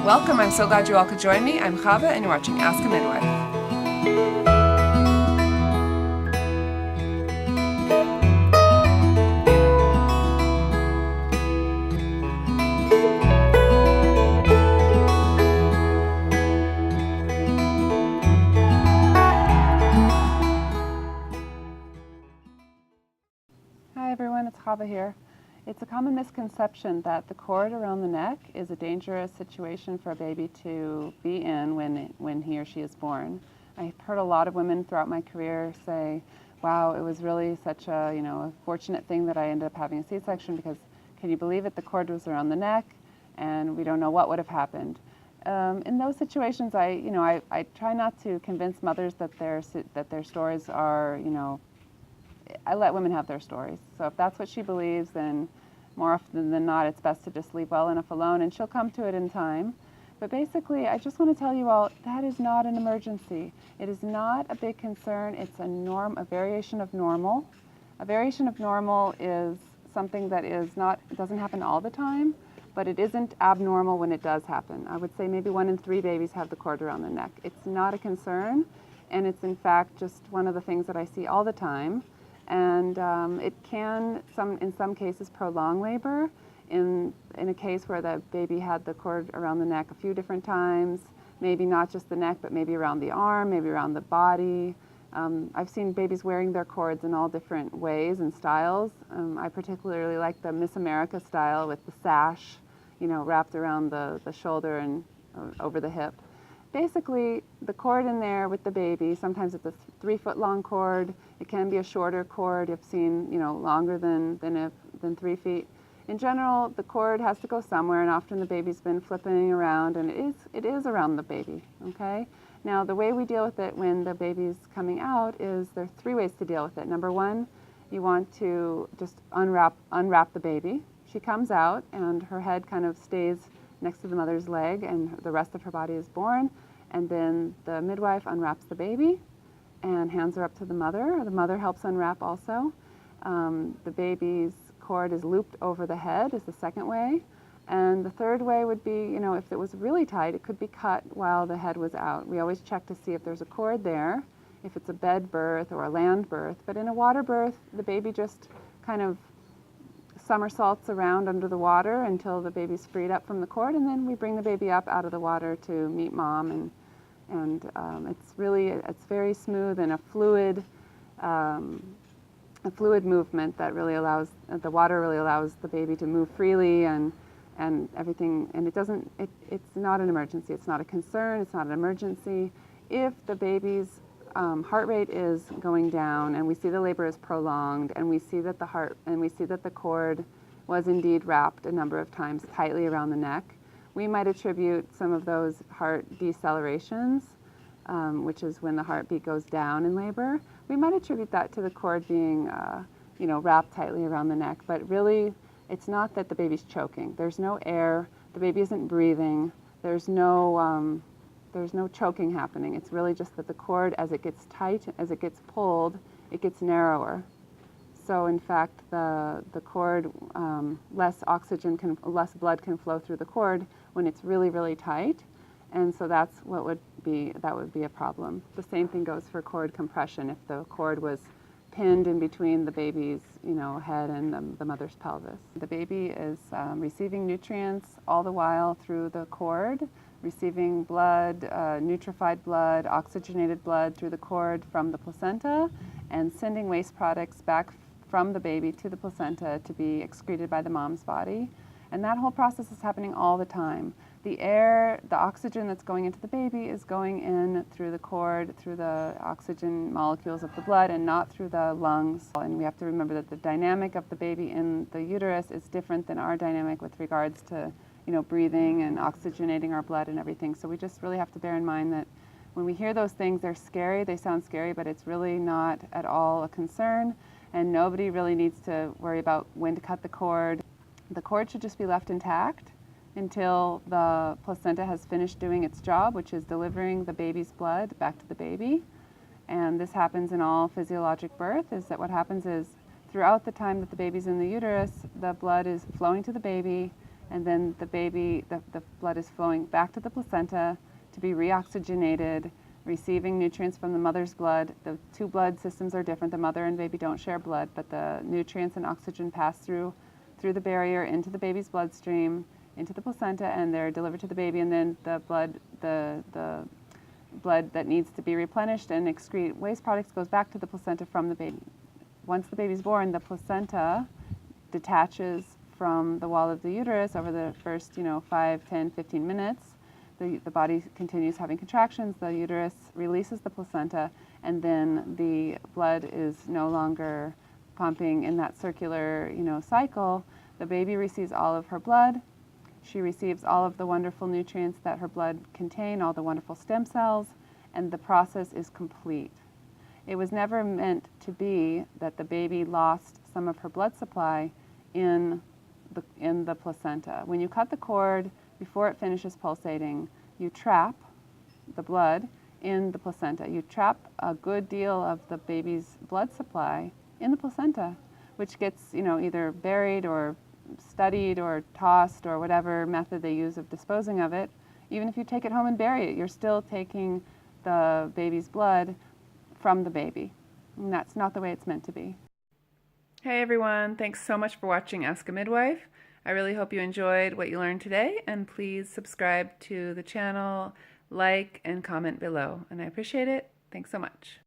Welcome, I'm so glad you all could join me. I'm Chavah and you're watching Ask a Midwife. Hi everyone, it's Chavah here. It's a common misconception that the cord around the neck is a dangerous situation for a baby to be in when he or she is born. I've heard a lot of women throughout my career say, wow, it was really such a fortunate thing that I ended up having a C-section because, can you believe it, the cord was around the neck and we don't know what would have happened. In those situations, I try not to convince mothers that their stories are, I let women have their stories. So if that's what she believes, then more often than not, it's best to just leave well enough alone, and she'll come to it in time. But basically, I just want to tell you all, that is not an emergency. It is not a big concern. It's a variation of normal. A variation of normal is something that doesn't happen all the time, but it isn't abnormal when it does happen. I would say maybe 1 in 3 babies have the cord around the neck. It's not a concern, and it's in fact just one of the things that I see all the time. And it can, in some cases, prolong labor. In a case where the baby had the cord around the neck a few different times, maybe not just the neck, but maybe around the arm, maybe around the body. I've seen babies wearing their cords in all different ways and styles. I particularly like the Miss America style with the sash, wrapped around the shoulder and over the hip. Basically, the cord in there with the baby, sometimes it's a 3-foot long cord. It can be a shorter cord. I've seen, longer than 3 feet. In general, the cord has to go somewhere, and often the baby's been flipping around, and it is around the baby, okay? Now, the way we deal with it when the baby's coming out is there are 3 ways to deal with it. Number 1, you want to just unwrap the baby. She comes out, and her head kind of stays next to the mother's leg, and the rest of her body is born. And then the midwife unwraps the baby and hands her up to the mother. The mother helps unwrap also. The baby's cord is looped over the head is the second way. And the third way would be, if it was really tight, it could be cut while the head was out. We always check to see if there's a cord there, if it's a bed birth or a land birth. But in a water birth, the baby just kind of somersaults around under the water until the baby's freed up from the cord, and then we bring the baby up out of the water to meet mom, and it's very smooth and a fluid movement that really allows the water really allows the baby to move freely and everything, and it's not an emergency. It's not a concern. It's not an emergency. If the baby's heart rate is going down, and we see the labor is prolonged, and we see that the cord was indeed wrapped a number of times tightly around the neck, we might attribute some of those heart decelerations, which is when the heartbeat goes down in labor. We might attribute that to the cord being, wrapped tightly around the neck. But really, it's not that the baby's choking. There's no air. The baby isn't breathing. There's no choking happening. It's really just that the cord, as it gets tight, as it gets pulled, it gets narrower. So in fact, the cord, less blood can flow through the cord when it's really, really tight. And so that would be a problem. The same thing goes for cord compression. If the cord was pinned in between the baby's, head and the mother's pelvis. The baby is receiving nutrients all the while through the cord, receiving blood, nutrified blood, oxygenated blood through the cord from the placenta, and sending waste products back from the baby to the placenta to be excreted by the mom's body. And that whole process is happening all the time. The air, the oxygen that's going into the baby is going in through the cord, through the oxygen molecules of the blood, and not through the lungs. And we have to remember that the dynamic of the baby in the uterus is different than our dynamic with regards to breathing and oxygenating our blood and everything. So we just really have to bear in mind that when we hear those things, they're scary, they sound scary, but it's really not at all a concern, and nobody really needs to worry about when to cut the cord. The cord should just be left intact until the placenta has finished doing its job, which is delivering the baby's blood back to the baby. And this happens in all physiologic birth, is that what happens is throughout the time that the baby's in the uterus, the blood is flowing to the baby, and then the baby, the blood is flowing back to the placenta to be reoxygenated, receiving nutrients from the mother's blood. The two blood systems are different. The mother and baby don't share blood, but the nutrients and oxygen pass through the barrier into the baby's bloodstream, into the placenta, and they're delivered to the baby, and then the blood that needs to be replenished and excrete waste products goes back to the placenta from the baby. Once the baby's born, the placenta detaches from the wall of the uterus over the first 5, 10, 15 minutes. The body continues having contractions, the uterus releases the placenta, and then the blood is no longer pumping in that circular cycle. The baby receives all of her blood. She receives all of the wonderful nutrients that her blood contain, all the wonderful stem cells, and the process is complete. It was never meant to be that the baby lost some of her blood supply in the placenta. When you cut the cord before it finishes pulsating, you trap the blood in the placenta. You trap a good deal of the baby's blood supply in the placenta, which gets either buried or studied or tossed or whatever method they use of disposing of it. Even if you take it home and bury it, you're still taking the baby's blood from the baby. And that's not the way it's meant to be. Hey everyone, thanks so much for watching Ask a Midwife. I really hope you enjoyed what you learned today, and please subscribe to the channel, like, and comment below. And I appreciate it. Thanks so much.